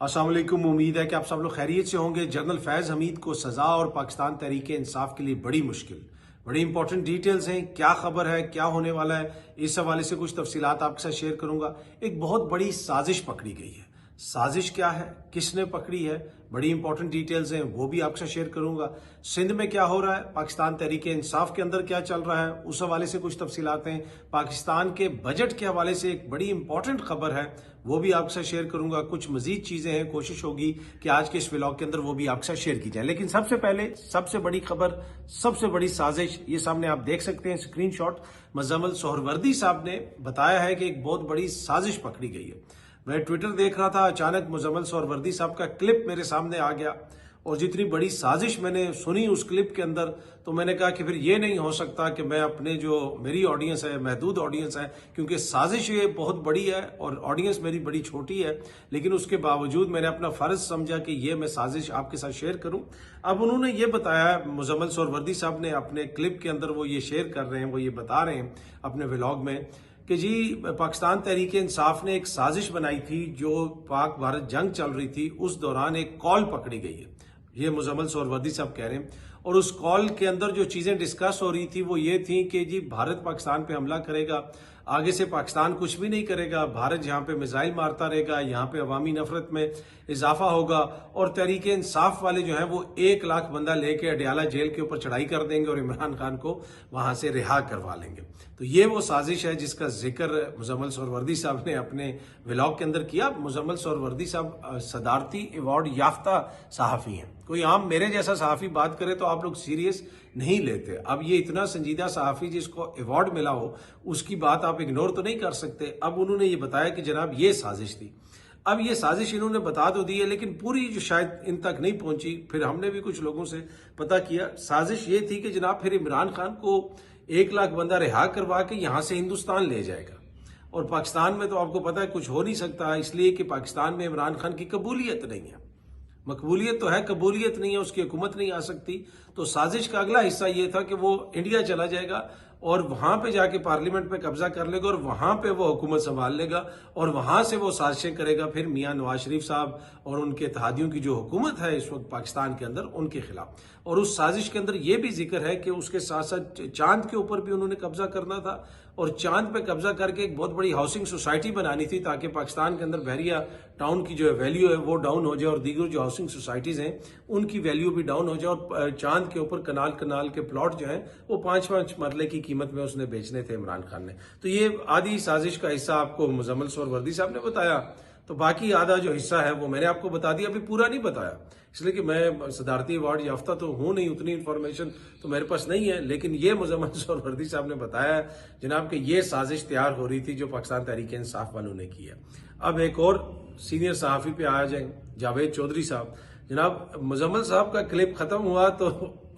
अस्सलाम वालेकुम। उम्मीद है कि आप सब लोग खैरियत से होंगे। जनरल फैज़ हमीद को सज़ा और पाकिस्तान तहरीके इंसाफ के लिए बड़ी मुश्किल, बड़ी इंपॉर्टेंट डिटेल्स हैं। क्या खबर है, क्या होने वाला है, इस हवाले से कुछ तफसीलात आपके साथ शेयर करूंगा। एक बहुत बड़ी साजिश पकड़ी गई है। साजिश क्या है, किसने पकड़ी है, बड़ी इंपॉर्टेंट डिटेल्स हैं, वो भी आपके साथ शेयर करूंगा। सिंध में क्या हो रहा है, पाकिस्तान तहरीके इंसाफ के अंदर क्या चल रहा है, उस हवाले से कुछ तफसीलात हैं। पाकिस्तान के बजट के हवाले से एक बड़ी इंपॉर्टेंट खबर है, वो भी आपके साथ शेयर करूंगा। कुछ मजीद चीजें हैं, कोशिश होगी कि आज के इस व्लॉग के अंदर वो भी आपके साथ शेयर की जाए। लेकिन सबसे पहले सबसे बड़ी खबर, सबसे बड़ी साजिश, ये सामने आप देख सकते हैं स्क्रीनशॉट। मुजम्मिल सोहरवर्दी साहब ने बताया है कि एक बहुत बड़ी साजिश पकड़ी गई है। मैं ट्विटर देख रहा था, अचानक मुजम्मिल सोहरवर्दी साहब का क्लिप मेरे सामने आ गया और जितनी बड़ी साजिश मैंने सुनी उस क्लिप के अंदर, तो मैंने कहा कि फिर ये नहीं हो सकता कि मैं अपने जो मेरी ऑडियंस है, महदूद ऑडियंस है, क्योंकि साजिश ये बहुत बड़ी है और ऑडियंस मेरी बड़ी छोटी है, लेकिन उसके बावजूद मैंने अपना फर्ज समझा कि ये मैं साजिश आपके साथ शेयर करूं। अब उन्होंने ये बताया, मुजम्मिल सोहरवर्दी साहब ने अपने क्लिप के अंदर वो ये शेयर कर रहे हैं, वो ये बता रहे हैं अपने व्लॉग में कि जी पाकिस्तान तहरीके इंसाफ ने एक साजिश बनाई थी। जो पाक भारत जंग चल रही थी उस दौरान एक कॉल पकड़ी गई है, ये मुजम्मिल सोहरवर्दी साहब कह रहे हैं। और उस कॉल के अंदर जो चीजें डिस्कस हो रही थी वो ये थी कि जी भारत पाकिस्तान पे हमला करेगा, आगे से पाकिस्तान कुछ भी नहीं करेगा, भारत यहाँ पे मिसाइल मारता रहेगा, यहाँ पे अवामी नफरत में इजाफा होगा और तहरीके इंसाफ वाले जो है वो 1 लाख बंदा लेके अडयाला जेल के ऊपर चढ़ाई कर देंगे और इमरान खान को वहां से रिहा करवा लेंगे। तो ये वो साजिश है जिसका जिक्र मुजम्मिल सोहरवर्दी साहब ने अपने व्लॉग के अंदर किया। मुजम्मिल सोहरवर्दी साहब सदारती अवार्ड याफ्ता सहाफी हैं। कोई आम मेरे जैसा सहाफी बात करे तो आप लोग सीरियस नहीं लेते। अब ये इतना संजीदा सहाफी जिसको अवार्ड मिला हो, उसकी बात आप इग्नोर तो नहीं कर सकते। अब उन्होंने ये बताया कि जनाब ये साजिश थी। अब ये साजिश इन्होंने बता तो दी है, लेकिन पूरी जो शायद इन तक नहीं पहुंची। फिर हमने भी कुछ लोगों से पता किया, साजिश ये थी कि जनाब फिर इमरान खान को 1 लाख बंदा रिहा करवा के यहां से हिंदुस्तान ले जाएगा। और पाकिस्तान में तो आपको पता है कुछ हो नहीं सकता, इसलिए कि पाकिस्तान में इमरान खान की कबूलियत नहीं है। मकबूलियत तो है, कबूलियत नहीं है, उसकी हुकूमत नहीं आ सकती। तो साजिश का अगला हिस्सा यह था कि वो इंडिया चला जाएगा और वहां पे जाके पार्लियामेंट पे कब्जा कर लेगा और वहां पे वो हुकूमत संभाल लेगा और वहां से वो साजिशें करेगा फिर मियां नवाज शरीफ साहब और उनके इत्तेहादियों की जो हुकूमत है इस वक्त पाकिस्तान के अंदर, उनके खिलाफ। और उस साजिश के अंदर यह भी जिक्र है कि उसके साथ साथ चांद के ऊपर भी उन्होंने कब्जा करना था और चांद पे कब्जा करके एक बहुत बड़ी हाउसिंग सोसाइटी बनानी थी ताकि पाकिस्तान के अंदर बहरिया टाउन की जो वैल्यू है वो डाउन हो जाए और दीगर जो हाउसिंग सोसाइटीज हैं उनकी वैल्यू भी डाउन हो जाए। और चांद के ऊपर कनाल के प्लॉट जो हैं वो 5-5 मरले की कीमत में उसने बेचने थे इमरान खान ने। तो ये आधी साजिश का हिस्सा आपको मुजम्मिल सोहरवर्दी साहब ने बताया, तो बाकी आधा जो हिस्सा है वो मैंने आपको बता दिया। अभी पूरा नहीं बताया इसलिए कि मैं सदारती अवार्ड याफ्ता तो हूं नहीं, उतनी इंफॉर्मेशन तो मेरे पास नहीं है। लेकिन ये मुजम्मिल सोहरवर्दी साहब ने बताया जनाब कि ये साजिश तैयार हो रही थी जो पाकिस्तान तहरीके इंसाफ वालों ने की है। अब एक और सीनियर सहाफी पे आ जाए, जावेद चौधरी साहब। जनाब मुजम्मिल साहब का क्लिप खत्म हुआ तो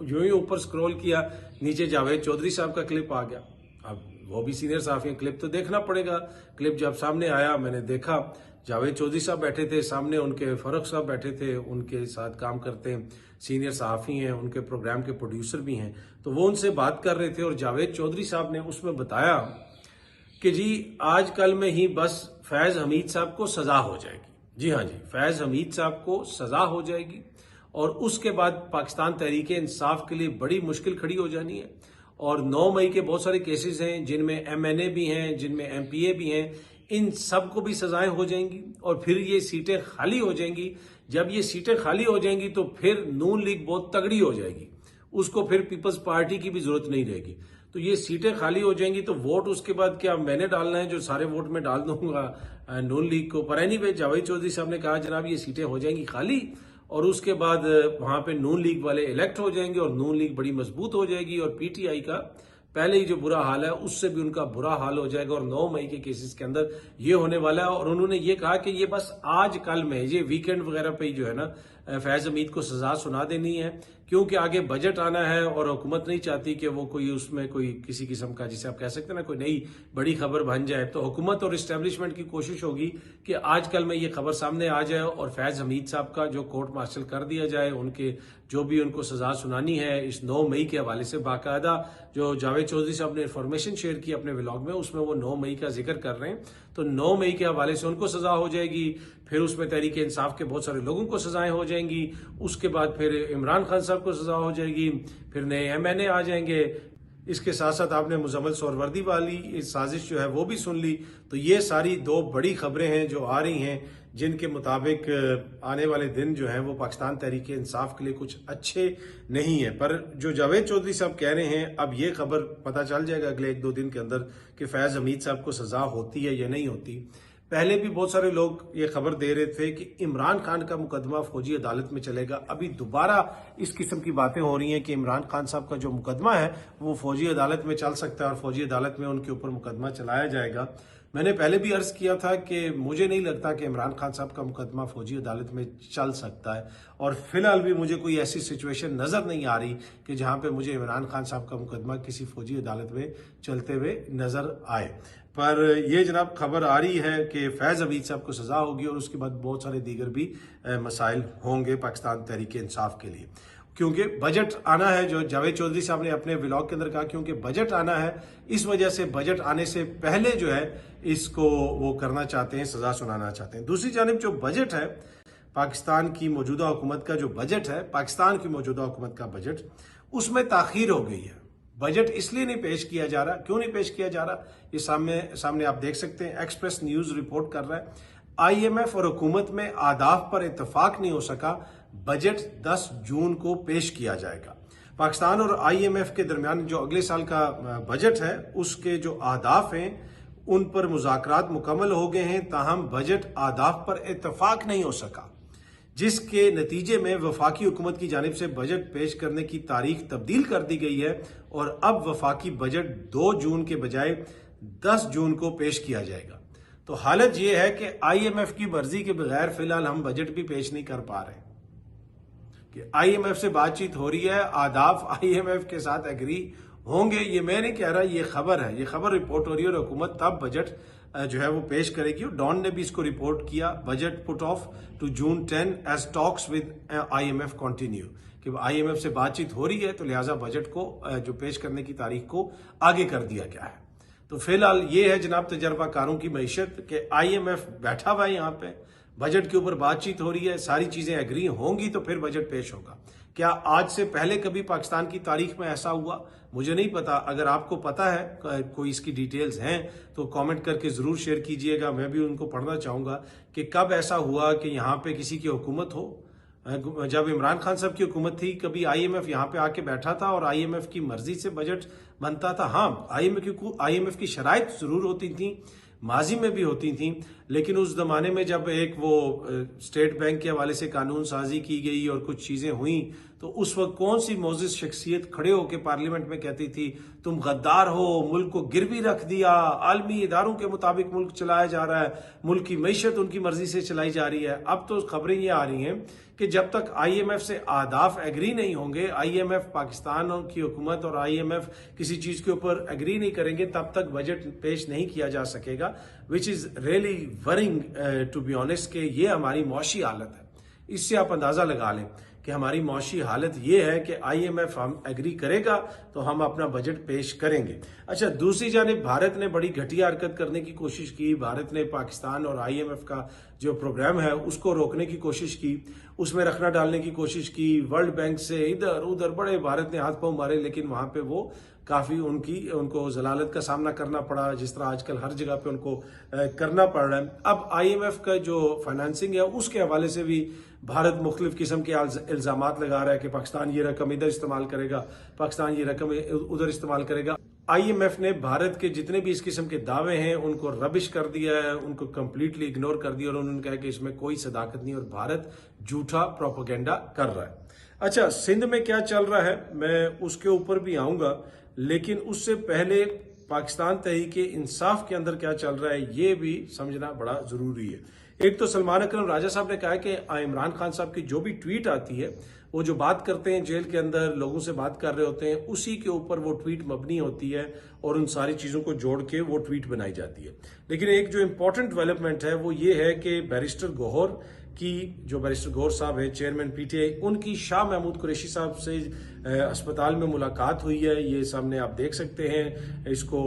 यूं ही ऊपर स्क्रॉल किया, नीचे जावेद चौधरी साहब का क्लिप आ गया। अब वो भी सीनियर सहाफी हैं, क्लिप तो देखना पड़ेगा। क्लिप जब सामने आया मैंने देखा, जावेद चौधरी साहब बैठे थे सामने, उनके फरूख साहब बैठे थे, उनके साथ काम करते हैं, सीनियर सहाफी हैं, उनके प्रोग्राम के प्रोड्यूसर भी हैं। तो वो उनसे बात कर रहे थे और जावेद चौधरी साहब ने उसमें बताया कि जी आजकल में ही बस फैज हमीद साहब को सजा हो जाएगी। जी हाँ जी, फैज हमीद साहब को सजा हो जाएगी और उसके बाद पाकिस्तान तहरीके इंसाफ के लिए बड़ी मुश्किल खड़ी हो जानी है। और 9 मई के बहुत सारे केसेस हैं जिनमें MNA भी हैं, जिनमें MPA भी हैं, इन सब को भी सजाएं हो जाएंगी और फिर ये सीटें खाली हो जाएंगी। जब ये सीटें खाली हो जाएंगी तो फिर नून लीग बहुत तगड़ी हो जाएगी, उसको फिर पीपल्स पार्टी की भी जरूरत नहीं रहेगी। तो ये सीटें खाली हो जाएंगी तो वोट उसके बाद क्या मैंने डालना है जो सारे वोट में डाल दूंगा नून लीग को। पर एनीवे जावेद चौधरी साहब ने कहा जनाब ये सीटें हो जाएंगी खाली और उसके बाद वहां पे नून लीग वाले इलेक्ट हो जाएंगे और नून लीग बड़ी मजबूत हो जाएगी और PTI का पहले ही जो बुरा हाल है उससे भी उनका बुरा हाल हो जाएगा और 9 मई के केसेस के अंदर ये होने वाला है। और उन्होंने ये कहा कि ये बस आज कल में, ये वीकेंड वगैरह पे ही जो है ना फैज हमीद को सजा सुना देनी है, क्योंकि आगे बजट आना है और हुकूमत नहीं चाहती कि वो कोई उसमें कोई किसी किस्म का, जिसे आप कह सकते हैं ना, कोई नई बड़ी खबर बन जाए। तो हुकूमत और इस्टेब्लिशमेंट की कोशिश होगी कि आजकल में ये खबर सामने आ जाए और फैज हमीद साहब का जो कोर्ट मार्शल कर दिया जाए, उनके जो भी उनको सजा सुनानी है इस 9 मई के हवाले से। बाकायदा जो जावेद चौधरी साहब ने इंफॉर्मेशन शेयर की अपने व्लॉग में, उसमें वो 9 मई का जिक्र कर रहे हैं। तो 9 मई के हवाले से उनको सजा हो जाएगी, फिर उसमें तहरीक इंसाफ के बहुत सारे लोगों को सजाएं हो जाएंगी, उसके बाद फिर इमरान खान साहब को सजा हो जाएगी, फिर नए MNA आ जाएंगे। इसके साथ साथ आपने मुजम्मिल सोहरावर्दी वाली साजिश जो है वो भी सुन ली। तो ये सारी दो बड़ी खबरें हैं जो आ रही हैं, जिनके मुताबिक आने वाले दिन जो हैं वो पाकिस्तान तहरीक इंसाफ के लिए कुछ अच्छे नहीं है। पर जो जावेद चौधरी साहब कह रहे हैं, अब ये खबर पता चल जाएगा अगले 1-2 दिन के अंदर कि फैज हमीद साहब को सजा होती है या नहीं होती। पहले भी बहुत सारे लोग ये खबर दे रहे थे कि इमरान खान का मुकदमा फौजी अदालत में चलेगा। अभी दोबारा इस किस्म की बातें हो रही हैं कि इमरान खान साहब का जो मुकदमा है वो फौजी अदालत में चल सकता है और फौजी अदालत में उनके ऊपर मुकदमा चलाया जाएगा। मैंने पहले भी अर्ज किया था कि मुझे नहीं लगता कि इमरान खान साहब का मुकदमा फौजी अदालत में चल सकता है, और फिलहाल भी मुझे कोई ऐसी सिचुएशन नजर नहीं आ रही कि जहां पे मुझे इमरान खान साहब का मुकदमा किसी फौजी अदालत में चलते हुए नजर आए। पर यह जनाब खबर आ रही है कि फैज हमीद साहब को सजा होगी और उसके बाद बहुत सारे दीगर भी मसाइल होंगे पाकिस्तान तहरीक इंसाफ के लिए, क्योंकि बजट आना है। जो जावेद चौधरी साहब ने अपने व्लॉग के अंदर कहा, क्योंकि बजट आना है, इस वजह से बजट आने से पहले जो है इसको वो करना चाहते हैं, सजा सुनाना चाहते हैं। दूसरी जानिब जो बजट है पाकिस्तान की मौजूदा हुकूमत का, जो बजट है पाकिस्तान की मौजूदा हुकूमत का बजट, उसमें ताखीर हो गई है। बजट इसलिए नहीं पेश किया जा रहा, क्यों नहीं पेश किया जा रहा, ये सामने आप देख सकते हैं। एक्सप्रेस न्यूज रिपोर्ट कर रहा है, IMF और हुकूमत में आदाफ पर इत्तेफाक नहीं हो सका, बजट 10 जून को पेश किया जाएगा। पाकिस्तान और IMF के दरमियान जो अगले साल का बजट है उसके जो आदाफ हैं उन पर मुज़ाकरात मुकम्मल हो गए हैं, ताहम बजट आदाफ पर इत्तेफाक नहीं हो सका, जिसके नतीजे में वफाकी हुकूमत की जानिब से बजट पेश करने की तारीख तब्दील कर दी गई है और अब वफाकी बजट 2 जून के बजाय 10 जून को पेश किया जाएगा। तो हालत यह है कि IMF की मर्जी के बगैर फिलहाल हम बजट भी पेश नहीं कर पा रहे, कि IMF से बातचीत हो रही है, आदाफ IMF के साथ एग्री होंगे। ये मैं नहीं कह रहा, ये खबर है, ये खबर रिपोर्ट हो रही है और हुकूमत तब बजट जो है वो पेश करेगी। डॉन ने भी इसको रिपोर्ट किया, budget put off to June 10 as talks with IMF continue, कि IMF से बातचीत हो रही है तो लिहाजा बजट को जो पेश करने की तारीख को आगे कर दिया गया है। तो फिलहाल ये है जनाब तजर्बाकारों की मैशत कि IMF बैठा हुआ है यहाँ पे, बजट के ऊपर बातचीत हो रही है, सारी चीजें एग्री होंगी तो फिर बजट पेश होगा। क्या आज से पहले कभी पाकिस्तान की तारीख में ऐसा हुआ? मुझे नहीं पता। अगर आपको पता है, कोई इसकी डिटेल्स हैं, तो कमेंट करके जरूर शेयर कीजिएगा। मैं भी उनको पढ़ना चाहूंगा कि कब ऐसा हुआ कि यहाँ पे किसी की हुकूमत हो। जब इमरान खान साहब की हुकूमत थी, कभी IMF यहाँ पे आके बैठा था और IMF की मर्जी से बजट बनता था? हाँ, IMF की शराइत जरूर होती थी, माजी में भी होती थी, लेकिन उस जमाने में जब एक वो स्टेट बैंक के हवाले से कानून साजी की गई और कुछ चीजें हुई, तो उस वक्त कौन सी मोजिज शख्सियत खड़े होकर पार्लियामेंट में कहती थी तुम गद्दार हो, मुल्क को गिरवी रख दिया, आलमी इदारों के मुताबिक मुल्क चलाया जा रहा है, मुल्क की मैशत उनकी मर्जी से चलाई जा रही है। अब तो खबरें ये आ रही हैं कि जब तक IMF से आदाफ एग्री नहीं होंगे, IMF पाकिस्तान की हुकूमत और IMF किसी चीज के ऊपर एग्री नहीं करेंगे, तब तक बजट पेश नहीं किया जा सकेगा, which is really worrying to be honest, कि ये हमारी मौशी हालत है। इससे आप अंदाजा लगा लें कि हमारी मौशी हालत ये है कि IMF हम एग्री करेगा तो हम अपना बजट पेश करेंगे। अच्छा, दूसरी जानिब भारत ने बड़ी घटिया हरकत करने की कोशिश की। भारत ने पाकिस्तान और IMF का जो प्रोग्राम है उसको रोकने की कोशिश की, उसमें रखना डालने की कोशिश की, वर्ल्ड बैंक से इधर उधर बड़े भारत ने हाथ पांव मारे, लेकिन वहां पे वो काफी उनको जलालत का सामना करना पड़ा, जिस तरह आजकल हर जगह पे उनको करना पड़ रहा है। अब IMF का जो फाइनेंसिंग है उसके हवाले से भी भारत मुख्तलिफ किस्म के इल्जामात लगा रहा है कि पाकिस्तान ये रकम इधर इस्तेमाल करेगा, पाकिस्तान ये रकम उधर इस्तेमाल करेगा। IMF ने भारत के जितने भी इस किस्म के दावे हैं उनको रबिश कर दिया है, उनको कंप्लीटली इग्नोर कर दिया और उन्होंने कहा कि इसमें कोई सदाकत नहीं और भारत झूठा प्रोपेगेंडा कर रहा है। अच्छा, सिंध में क्या चल रहा है मैं उसके ऊपर भी आऊंगा, लेकिन उससे पहले पाकिस्तान तहरीक इंसाफ के अंदर क्या चल रहा है ये भी समझना बड़ा जरूरी है। एक तो सलमान अकरम राजा साहब ने कहा कि इमरान खान साहब की जो भी ट्वीट आती है, वो जो बात करते हैं जेल के अंदर लोगों से बात कर रहे होते हैं, उसी के ऊपर वो ट्वीट मबनी होती है और उन सारी चीजों को जोड़ के वो ट्वीट बनाई जाती है। लेकिन एक जो इंपॉर्टेंट डेवलपमेंट है वो ये है कि बैरिस्टर गौहर की जो बैरिस्टर गौहर साहब है चेयरमैन पीटीआई, उनकी शाह महमूद कुरैशी साहब से अस्पताल में मुलाकात हुई है। ये सामने आप देख सकते हैं, इसको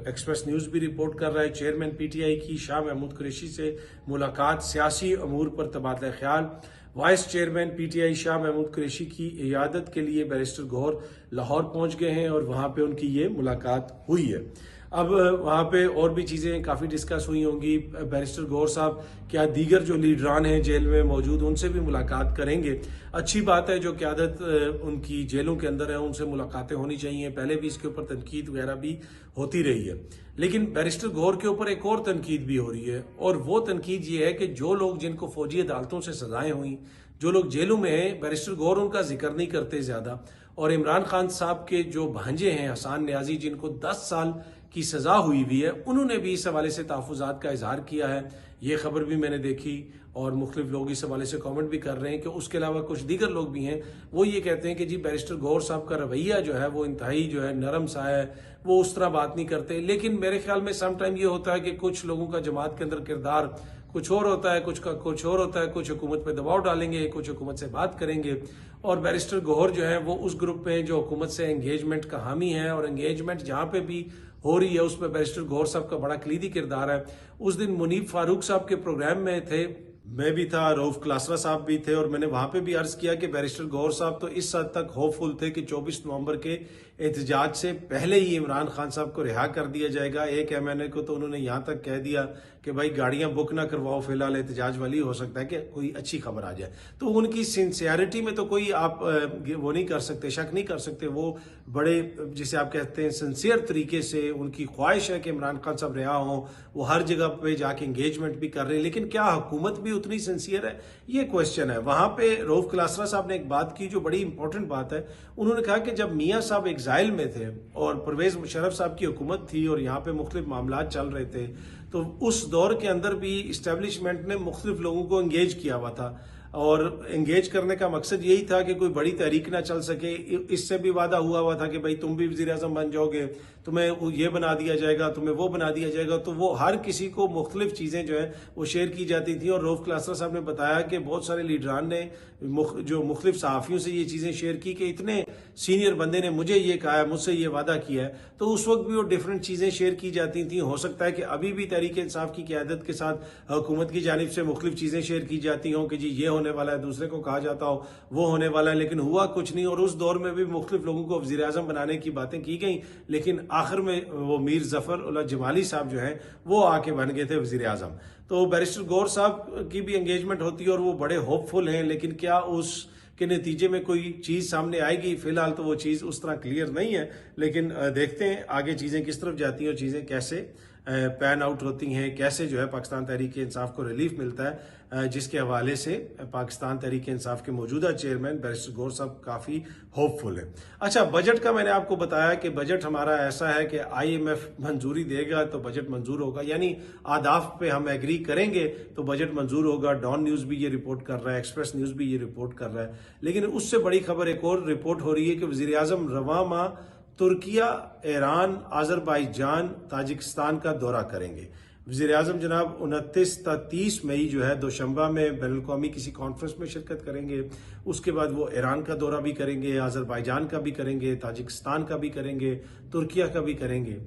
एक्सप्रेस न्यूज़ भी रिपोर्ट कर रहा है। चेयरमैन पीटीआई की शाह महमूद कुरैशी से मुलाकात, सियासी अमूर पर तबादला ख्याल। Vice chairman PTI Shah Mahmood Qureshi की इयादत के लिए बैरिस्टर गौहर लाहौर पहुंच गए हैं और वहां पे उनकी ये मुलाकात हुई है। अब वहाँ पे और भी चीज़ें काफ़ी डिस्कस हुई होंगी। बैरिस्टर गौहर साहब क्या दीगर जो लीडरान हैं जेल में मौजूद, उनसे भी मुलाकात करेंगे। अच्छी बात है, जो क़यादत उनकी जेलों के अंदर है उनसे मुलाकातें होनी चाहिए। पहले भी इसके ऊपर तनकीद वगैरह भी होती रही है, लेकिन बैरिस्टर गौहर के ऊपर एक और तनकीद भी हो रही है, और वो तनकीद ये है कि जो लोग जिनको फौजी अदालतों से सजाएं हुई, जो लोग जेलों में हैं, बैरिस्टर गौहर उनका जिक्र नहीं करते ज़्यादा। और इमरान खान साहब के जो भांजे हैं हसन न्याजी, जिनको 10 साल की सजा हुई भी है, उन्होंने भी इस हवाले से तहफ़्फ़ुज़ात का इजहार किया है। ये खबर भी मैंने देखी और मुख्तलिफ लोग इस हवाले से कमेंट भी कर रहे हैं कि उसके अलावा कुछ दीगर लोग भी हैं, वो ये कहते हैं कि जी बैरिस्टर गौहर साहब का रवैया जो है वो इंतहाई जो है नरम सा है, वो उस तरह बात नहीं करते। लेकिन मेरे ख्याल में समटाइम ये होता है कि कुछ लोगों का जमात के अंदर किरदार कुछ और होता है, कुछ का कुछ और होता है। कुछ हुकूमत पे दबाव डालेंगे, कुछ हुकूमत से बात करेंगे, और बैरिस्टर गौहर जो है वो उस ग्रुप में जो हुकूमत से एंगेजमेंट का हामी है, और एंगेजमेंट जहाँ पे भी हो रही है उसमें बैरिस्टर गौहर साहब का बड़ा कलीदी किरदार है। उस दिन मुनीब फारूक साहब के प्रोग्राम में थे, मैं भी था, रऊफ क्लासरा साहब भी थे, और मैंने वहां पे भी अर्ज किया कि बैरिस्टर गौहर साहब तो इस हद तक होपफुल थे कि 24 नवंबर के एहतजाज से पहले ही इमरान खान साहब को रिहा कर दिया जाएगा। एक MNA को तो उन्होंने यहां तक कह दिया कि भाई गाड़ियां बुक ना करवाओ, फिलहाल एहतजाज वाली, हो सकता है कि कोई अच्छी खबर आ जाए। तो उनकी सिंसियरिटी में तो कोई आप वो नहीं कर सकते, शक नहीं कर सकते। वो बड़े, जिसे आप कहते हैं, सिंसियर तरीके से उनकी ख्वाहिश है कि इमरान खान साहब रिहा हों। वो हर जगह पे जाके इंगेजमेंट भी कर रहे हैं, लेकिन क्या हुकूमत भी उतनी सिंसियर है, ये क्वेश्चन है। वहां पे रऊफ क्लासरा साहब ने एक बात की जो बड़ी इंपॉर्टेंट बात है। उन्होंने कहा कि जब मियाँ साहब एग्जाइल में थे और परवेज मुशर्रफ साहब की हुकूमत थी और यहाँ पे मुख्तलिफ मामला चल रहे थे, तो उस दौर के अंदर भी इस्टेब्लिशमेंट ने मुख्तलिफ लोगों को एंगेज किया हुआ था, और एंगेज करने का मकसद यही था कि कोई बड़ी तहरीक ना चल सके। इससे भी वादा हुआ था कि भाई तुम भी वज़ीर आज़म बन जाओगे, तुम्हें ये बना दिया जाएगा, तुम्हें वो बना दिया जाएगा। तो वो हर किसी को मुख्तलिफ चीज़ें जो है वो शेयर की जाती थी। और रऊफ क्लासरा साहब ने बताया कि बहुत सारे लीडरान ने जो मुख्तलिफ सहाफ़ियों से ये चीज़ें शेयर की कि इतने सीनियर बंदे ने मुझे ये कहा है, मुझसे ये वादा किया है। तो उस वक्त भी वो डिफरेंट चीज़ें शेयर की जाती थी। हो सकता है कि अभी भी तहरीक इंसाफ की क़यादत के साथ हुकूमत की जानिब से मुख्तलिफ चीज़ें शेयर की जाती हों कि जी ये होने वाला है, दूसरे को कहा जाता हो वो होने वाला है, लेकिन हुआ कुछ नहीं। और उस दौर में भी मुख्तलिफ लोगों को वज़ीर आज़म बनाने की बातें की गई, लेकिन आखिर में वो मीर जफर उल्लाह जमाली साहब जो हैं वो आके बन गए थे वज़ीर आज़म। तो बैरिस्टर गौहर साहब की भी एंगेजमेंट होती है और वो बड़े होपफुल हैं, लेकिन क्या उस के नतीजे में कोई चीज़ सामने आएगी? फिलहाल तो वो चीज़ उस तरह क्लियर नहीं है, लेकिन देखते हैं आगे चीज़ें किस तरफ जाती हैं और चीज़ें कैसे पैन आउट होती हैं, कैसे जो है पाकिस्तान तहरीक इंसाफ को रिलीफ मिलता है, जिसके हवाले से पाकिस्तान तहरीक इंसाफ के मौजूदा चेयरमैन बैरिस्टर गौहर साहब काफ़ी होपफुल है। अच्छा, बजट का मैंने आपको बताया कि बजट हमारा ऐसा है कि IMF मंजूरी देगा तो बजट मंजूर होगा, यानी आदाफ पे हम एग्री करेंगे तो बजट मंजूर होगा। डॉन न्यूज़ भी ये रिपोर्ट कर रहा है, एक्सप्रेस न्यूज़ भी ये रिपोर्ट कर रहा है। लेकिन उससे बड़ी खबर एक और रिपोर्ट हो रही है कि वज़ीर आज़म रवां माह तुर्किया, ईरान, अजरबैजान, ताजिकिस्तान का दौरा करेंगे। वज़ीर आज़म जनाब 29 ता 30 मई जो है दोशंबा में बैनुल-अक़वामी किसी कॉन्फ्रेंस में शिरकत करेंगे। उसके बाद वो ईरान का दौरा भी करेंगे, अजरबैजान का भी करेंगे, ताजिकिस्तान का भी करेंगे, तुर्किया का भी करेंगे।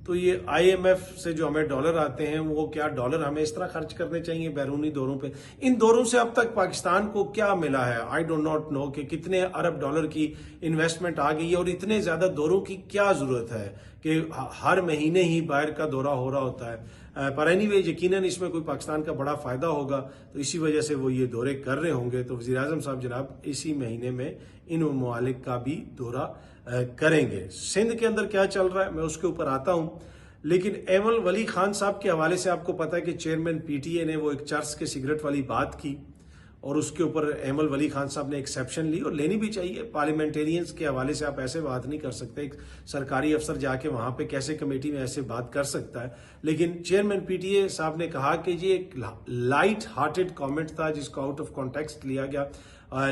तो ये IMF से जो हमें डॉलर आते हैं, वो क्या डॉलर हमें इस तरह खर्च करने चाहिए बैरूनी दौरों पे? इन दौरों से अब तक पाकिस्तान को क्या मिला है? आई डोंट नॉट नो कि कितने अरब डॉलर की इन्वेस्टमेंट आ गई है, और इतने ज्यादा दौरों की क्या जरूरत है कि हर महीने ही बाहर का दौरा हो रहा होता है। पर एनीवे यकीनन इसमें कोई पाकिस्तान का बड़ा फायदा होगा, तो इसी वजह से वो ये दौरे कर रहे होंगे। तो वज़ीर आज़म साहब जनाब इसी महीने में इन ममालिक का भी दौरा करेंगे। सिंध के अंदर क्या चल रहा है मैं उसके ऊपर आता हूं, लेकिन एमल वली खान साहब के हवाले से आपको पता है कि चेयरमैन PTA ने वो एक चर्च के सिगरेट वाली बात की, और उसके ऊपर एमल वली खान साहब ने एक्सेप्शन ली, और लेनी भी चाहिए। पार्लियामेंटेरियंस के हवाले से आप ऐसे बात नहीं कर सकते। एक सरकारी अफसर जाके वहां पे कैसे कमेटी में ऐसे बात कर सकता है? लेकिन चेयरमैन PTA साहब ने कहा कि ये एक लाइट हार्टेड कमेंट था जिसको आउट ऑफ कॉन्टेक्स्ट लिया गया,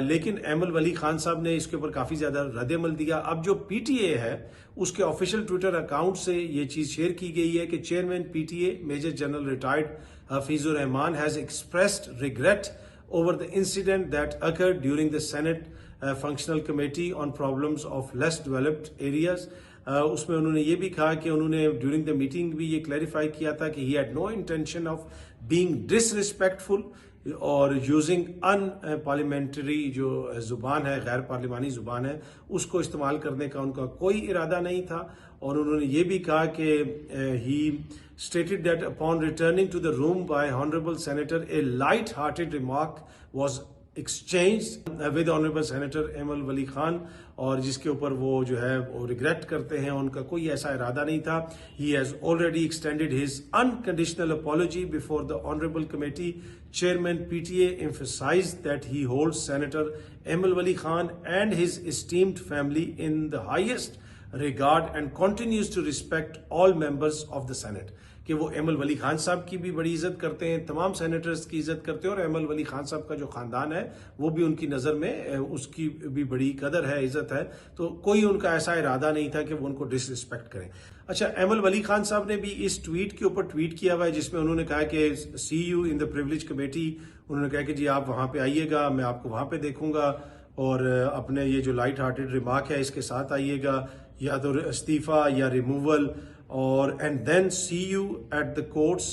लेकिन एमल वली खान साहब ने इसके ऊपर काफी ज्यादा रद्द-ए-अमल दिया। अब जो PTA है उसके ऑफिशियल ट्विटर अकाउंट से ये चीज शेयर की गई है कि chairman PTA major general retired Hafizur Rahman has expressed regret over the incident that occurred during the Senate Functional Committee on Problems of Less Developed Areas. उसमें उन्होंने ये भी कहा कि उन्होंने ड्यूरिंग द मीटिंग भी ये क्लैरिफाई किया था कि he had no intention of being disrespectful और यूजिंग अनपार्लियामेंट्री जो जुबान है, गैर पार्लिमानी जुबान है, उसको इस्तेमाल करने का उनका कोई इरादा नहीं था। और उन्होंने ये भी कहा कि he stated that upon returning to the room by honourable senator a light hearted remark was exchange with honourable senator Aimal Wali Khan, और जिसके ऊपर वो जो है वो रिग्रेट करते हैं, उनका कोई ऐसा इरादा नहीं था। He has already extended his unconditional apology before the honourable committee chairman PTA emphasized that he holds Senator Emil Wali Khan and his esteemed family in the highest regard and continues to respect all members of the Senate. कि वो Emil Wali Khan साहब की भी बड़ी इज्जत करते हैं, तमाम सेनेटर्स की इज्जत करते हैं, और एमल वली खान साहब का जो खानदान है वो भी उनकी नज़र में उसकी भी बड़ी कदर है, इज्जत है। तो कोई उनका ऐसा इरादा नहीं था कि वो उनको डिसरिस्पेक्ट करें। अच्छा, एमल वली खान साहब ने भी इस ट्वीट के ऊपर ट्वीट किया हुआ है जिसमें उन्होंने कहा कि see you in the privilege committee. उन्होंने कहा कि जी आप वहाँ पे आइएगा, मैं आपको वहाँ पे देखूंगा, और अपने ये जो लाइट हार्टेड रिमार्क है इसके साथ आइएगा, या तो इस्तीफा या रिमूवल, और and then see you at the courts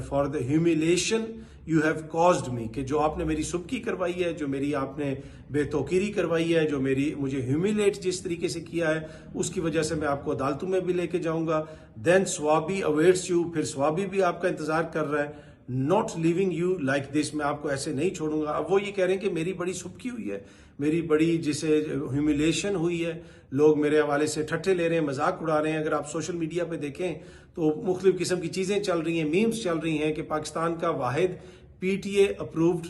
for the humiliation you have caused me, कि जो आपने मेरी सुबकी करवाई है, जो मेरी आपने बेतौकीरी करवाई है, जो मुझे ह्यूमिलेट जिस तरीके से किया है, उसकी वजह से मैं आपको अदालतों में भी लेके जाऊंगा। देन स्वाबी अवेट्स यू, फिर स्वाबी भी आपका इंतजार कर रहा है। Not living you like this, मैं आपको ऐसे नहीं छोड़ूंगा। अब वो ये कह रहे हैं कि मेरी बड़ी सुबकी हुई है, मेरी बड़ी जिसे ह्यूमिलेशन हुई है, लोग मेरे हवाले से ठट्ठे ले रहे हैं, मजाक उड़ा रहे हैं। अगर आप सोशल मीडिया पे देखें तो मुख्तलिफ किस्म की चीजें चल रही हैं, मीम्स चल रही हैं कि पाकिस्तान का वाहिद पीटीए अप्रूव्ड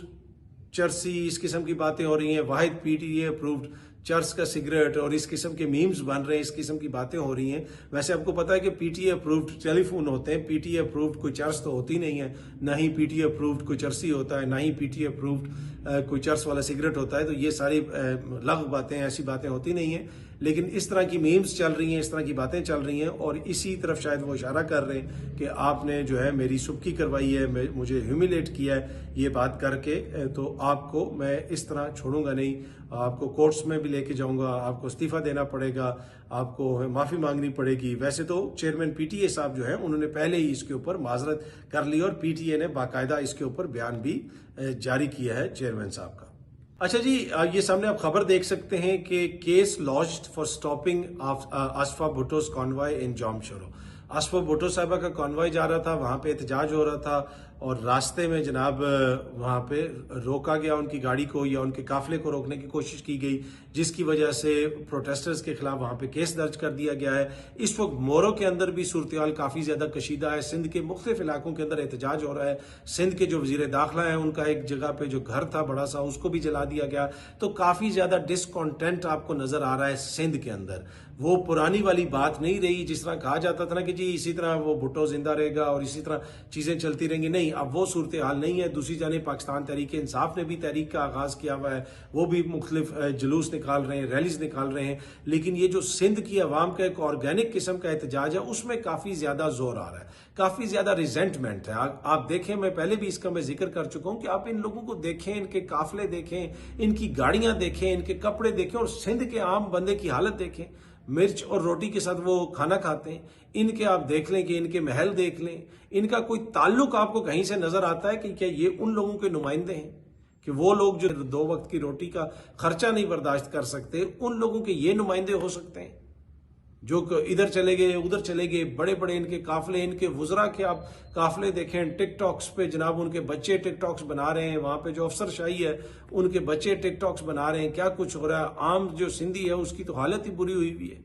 चरसी, इस किस्म की बातें हो रही हैं, वाहिद पीटीए अप्रूव्ड चर्च का सिगरेट, और इस किस्म के मीम्स बन रहे हैं, इस किस्म की बातें हो रही हैं। वैसे आपको पता है कि पीटीए अप्रूव्ड टेलीफोन होते हैं, पीटीए अप्रूव्ड कोई चर्च तो होती नहीं है, ना ही पीटीए अप्रूव्ड कोई चर्सी होता है, ना ही पीटीए अप्रूव्ड कोई चर्च वाला सिगरेट होता है। तो ये सारी लग बातें, ऐसी बातें होती नहीं हैं, लेकिन इस तरह की मीम्स चल रही हैं, इस तरह की बातें चल रही हैं, और इसी तरफ शायद वो इशारा कर रहे हैं कि आपने जो है मेरी सुबकी करवाई है, मुझे ह्यूमिलेट किया है ये बात करके, तो आपको मैं इस तरह छोड़ूंगा नहीं, आपको कोर्ट्स में भी लेके जाऊंगा, आपको इस्तीफा देना पड़ेगा, आपको माफी मांगनी पड़ेगी। वैसे तो चेयरमैन पीटीए साहब जो है उन्होंने पहले ही इसके ऊपर माजरत कर ली, और पीटीए ने बाकायदा इसके ऊपर बयान भी जारी किया है चेयरमैन साहब का। अच्छा जी, ये सामने आप खबर देख सकते हैं कि case launched for stopping Aseefa Bhutto's convoy in Jamshoro. Aseefa Bhutto साहबा का कॉन्वॉय जा रहा था, वहां पे एहतजाज हो रहा था, और रास्ते में जनाब वहां पे रोका गया उनकी गाड़ी को, या उनके काफिले को रोकने की कोशिश की गई, जिसकी वजह से प्रोटेस्टर्स के खिलाफ वहां पे केस दर्ज कर दिया गया है। इस वक्त मोरो के अंदर भी सूरत हाल काफी ज्यादा कशीदा है, सिंध के मुख्तलिफ इलाकों के अंदर एहतजाज हो रहा है। सिंध के जो वजीर दाखिला है उनका एक जगह पे जो घर था बड़ा सा, उसको भी जला दिया गया। तो काफी ज्यादा डिसकॉन्टेंट आपको नजर आ रहा है सिंध के अंदर। वो पुरानी वाली बात नहीं रही जिस तरह कहा जाता था ना कि जी इसी तरह वो भुट्टो जिंदा रहेगा और इसी तरह चीजें चलती रहेंगी। नहीं, अब वो सूरत हाल नहीं है। दूसरी जानिब पाकिस्तान तहरीक इंसाफ ने भी तहरीक का आगाज किया हुआ है, वो भी मुख्तलिफ जुलूस निकाल रहे हैं, रैलीज निकाल रहे हैं। लेकिन ये जो सिंध की अवाम का एक ऑर्गेनिक किस्म का एहतजाज है, उसमें काफी ज्यादा जोर आ रहा है, काफी ज्यादा रिजेंटमेंट है। आप देखें, मैं पहले भी इसका मैं जिक्र कर चुका हूं कि आप इन लोगों को देखें, इनके काफिले देखें, इनकी गाड़ियां देखें, इनके कपड़े देखें, और सिंध के आम बंदे की हालत देखें। मिर्च और रोटी के साथ वो खाना खाते हैं। इनके आप देख लें कि इनके महल देख लें, इनका कोई ताल्लुक आपको कहीं से नजर आता है कि क्या ये उन लोगों के नुमाइंदे हैं? कि वो लोग जो 2 वक्त की रोटी का खर्चा नहीं बर्दाश्त कर सकते, उन लोगों के ये नुमाइंदे हो सकते हैं जो इधर चले गए उधर चले गए। बड़े बड़े इनके काफिले, इनके वुजरा के आप काफिले देखें टिकटॉक्स पे, जनाब उनके बच्चे टिकटॉक्स बना रहे हैं, वहां पे जो अफसरशाही है उनके बच्चे टिकटॉक्स बना रहे हैं। क्या कुछ हो रहा है, आम जो सिंधी है उसकी तो हालत ही बुरी हुई हुई है।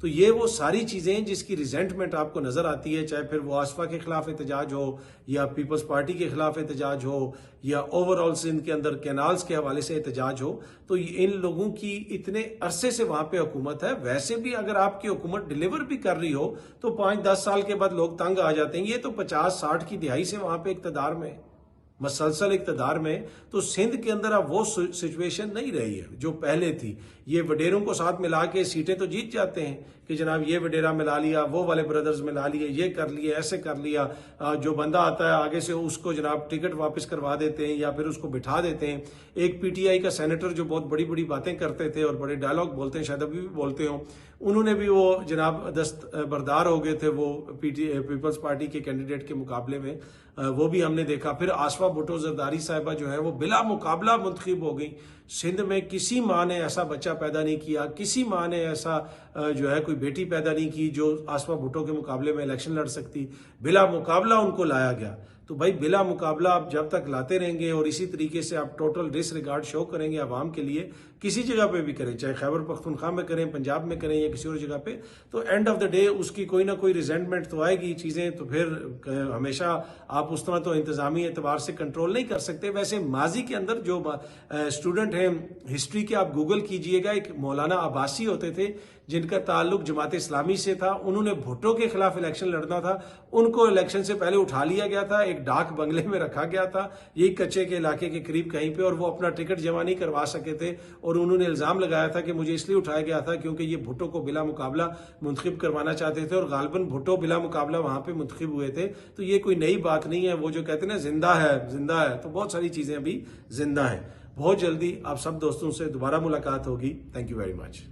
तो ये वो सारी चीजें जिसकी रिजेंटमेंट आपको नजर आती है, चाहे फिर वो आसफा के खिलाफ एहतजाज हो, या पीपल्स पार्टी के खिलाफ एहतजाज हो, या ओवरऑल सिंध के अंदर कैनाल्स के हवाले से एहतजाज हो। तो इन लोगों की इतने अरसे से वहां पे हुकूमत है। वैसे भी अगर आपकी हुकूमत डिलीवर भी कर रही हो तो 5-10 साल के बाद लोग तंग आ जाते हैं। ये तो 50-60 की दिहाई से वहां पे इक्तदार में, मसलसल इक़्तिदार में, तो सिंध के अंदर अब वो सिचुएशन नहीं रही है जो पहले थी। ये वडेरों को साथ मिला के सीटें तो जीत जाते हैं कि जनाब ये वडेरा मिला लिया, वो वाले ब्रदर्स मिला लिए, ये कर लिए, ऐसे कर लिया। जो बंदा आता है आगे से उसको जनाब टिकट वापस करवा देते हैं या फिर उसको बिठा देते हैं। एक पीटीआई का सेनेटर जो बहुत बड़ी बड़ी बातें करते थे और बड़े डायलॉग बोलते हैं, शायद अभी भी बोलते हो, उन्होंने भी वो जनाब दस्तबरदार हो गए थे वो पीपल्स पार्टी के कैंडिडेट के मुकाबले में। वो भी हमने देखा। फिर आसफा भुट्टो जरदारी साहिबा जो है वो बिला मुकाबला मुंतखब हो गई। सिंध में किसी माँ ने ऐसा बच्चा पैदा नहीं किया, किसी माँ ने ऐसा जो है कोई बेटी पैदा नहीं की जो आसफा भुट्टो के मुकाबले में इलेक्शन लड़ सकती। बिला मुकाबला उनको लाया गया। तो भाई बिला मुकाबला आप जब तक लाते रहेंगे और इसी तरीके से आप टोटल डिसरिगार्ड शो करेंगे आवाम के लिए, किसी जगह पे भी करें, चाहे खैबर पख्तूनख्वा में करें, पंजाब में करें या किसी और जगह पे, तो एंड ऑफ द डे उसकी कोई ना कोई रिजेंटमेंट तो आएगी। चीज़ें तो फिर हमेशा आप उस तरह तो इंतजामी एतबार से कंट्रोल नहीं कर सकते। वैसे माजी के अंदर जो स्टूडेंट हैं हिस्ट्री के, आप गूगल कीजिएगा, एक मौलाना अब्बासी होते थे जिनका ताल्लुक जमात इस्लामी से था। उन्होंने भुट्टो के खिलाफ इलेक्शन लड़ना था, उनको इलेक्शन से पहले उठा लिया गया था, एक डाक बंगले में रखा गया था यही कच्चे के इलाके के करीब कहीं पे, और वो अपना टिकट जमा नहीं करवा सके थे। और उन्होंने इल्जाम लगाया था कि मुझे इसलिए उठाया गया था क्योंकि ये भुट्टो को बिला मुकाबला मुंतखब करवाना चाहते थे, और गालबन भुट्टो बिला मुकाबला वहां पे मुंतखब हुए थे। तो ये कोई नई बात नहीं है। वो जो कहते हैं ना जिंदा है, जिंदा है, तो बहुत सारी चीजें अभी जिंदा हैं। बहुत जल्दी आप सब दोस्तों से दोबारा मुलाकात होगी। Thank you very much.